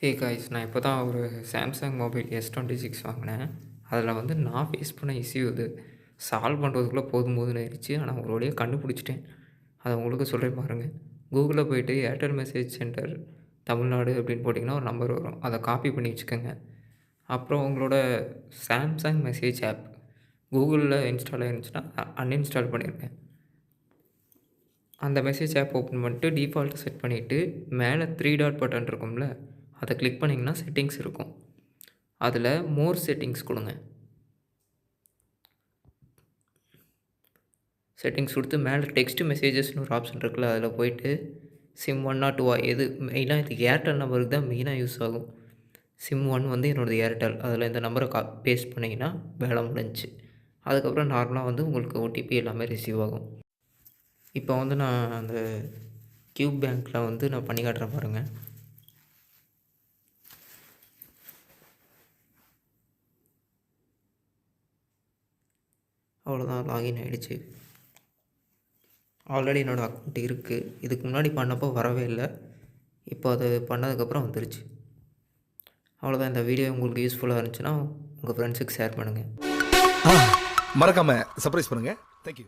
Hey guys, நான் இப்போ தான் ஒரு சாம்சங் மொபைல் S26 வாங்கினேன். அதில் வந்து நான் ஃபேஸ் பண்ண இஷ்யூ இது. சால்வ் பண்ணுறதுக்குள்ளே போதும் போதும்னு ஆயிடுச்சு. ஆனால் ஒரு வழியா கண்டுபிடிச்சிட்டேன். அதை உங்களுக்கு சொல்கிறேன் பாருங்கள். கூகுளில் போயிட்டு ஏர்டெல் மெசேஜ் சென்டர் தமிழ்நாடு அப்படின்னு போட்டிங்கன்னா ஒரு நம்பர் வரும். அதை காப்பி பண்ணி வச்சுக்கோங்க. அப்புறம் உங்களோட சாம்சங் மெசேஜ் ஆப் கூகுளில் இன்ஸ்டால் ஆயிருந்துச்சுன்னா அன்இன்ஸ்டால் பண்ணிடுங்க. அந்த மெசேஜ் ஆப் ஓப்பன் பண்ணிட்டு டிஃபால்ட்டை செட் பண்ணிவிட்டு மேலே 3 டாட் பட்டன் இருக்கும்ல, அதை கிளிக் பண்ணிங்கன்னா செட்டிங்ஸ் இருக்கும். அதில் மோர் செட்டிங்ஸ் கொடுங்க. செட்டிங்ஸ் கொடுத்து மேலே டெக்ஸ்ட் மெசேஜஸ்னு ஒரு ஆப்ஷன் இருக்குல்ல, அதில் போயிட்டு சிம் 1 2 எது மெயினாக இது ஏர்டெல் நம்பருக்கு தான் மெயினாக யூஸ் ஆகும். சிம் 1 வந்து என்னோடது ஏர்டெல். அதில் இந்த நம்பரை பேஸ்ட் பண்ணிங்கன்னா வேலை முடிஞ்சுச்சு. அதுக்கப்புறம் நார்மலாக வந்து உங்களுக்கு ஓடிபி எல்லாமே ரிசீவ் ஆகும். இப்போ வந்து நான் அந்த கியூப் பேங்க்கில் வந்து நான் பண்ணி காட்டுறேன் பாருங்கள். அவ்வளோதான், லாகின் ஆகிடுச்சு. ஆல்ரெடி என்னோடய அக்கௌண்ட் இருக்குது. இதுக்கு முன்னாடி பண்ணப்போ வரவே இல்லை. இப்போ அது பண்ணதுக்கப்புறம் வந்துருச்சு. அவ்வளோதான். இந்த வீடியோ உங்களுக்கு யூஸ்ஃபுல்லாக இருந்துச்சுன்னா உங்கள் ஃப்ரெண்ட்ஸுக்கு ஷேர் பண்ணுங்கள். மறக்காமல் சர்ப்ரைஸ் பண்ணுங்கள். தேங்க்யூ.